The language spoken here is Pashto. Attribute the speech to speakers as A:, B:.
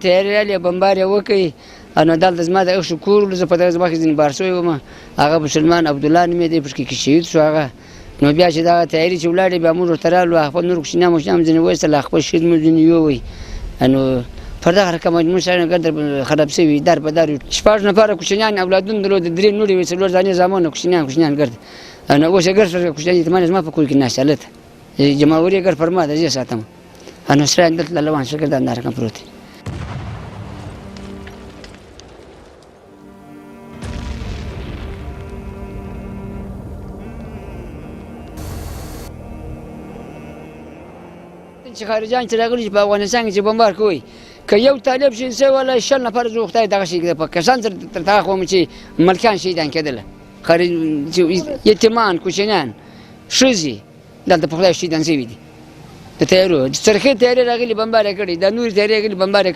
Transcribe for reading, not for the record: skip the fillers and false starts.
A: تیاری راغلې بمبار یې وکړ نو دلته زما د ایښو کور زه په دغه ځمکه کې ځینې بار شوی وم هغه مسلمان عبدالله نومېدی پکې شهید شو هغه نو بیا چې دغه تیاري چې ولاړې بیا موږ ورته راغلو خپل نور کوچنیان ماشومان ځینې وایستل خپل شهید مو ځینې یووی نو پر دغه رقم مجموع سره ګرد خراب شوي دار په دار شپږ نفره کوچنیان اولادونه درلود درې نورې وې څلور دانې زامنو کوچنیان ګرد نو اوس یې ګرد کوچنیان یتیمان زما په کور کې ناست هلته جمعور یې ګرد پر ما ده زه یې ساتم نو سره دلته لوان شکر دا رقم پروت دی چې خارجان چې راغلي چې په افغانستان کې چې بمبار کوي که یو طالب شهید شوی ولا 100 نفر زه خدای دغه شي په کسان سره تر هغه خو چې ملکان شهیدان کېدله خارج یتیمان کوچنیان ښځې دلته په خدای شهیدان شوي دي د تیارو څرخې تیارې راغلي بمبار یې کړي د نورې تیارې راغلي بمبار یې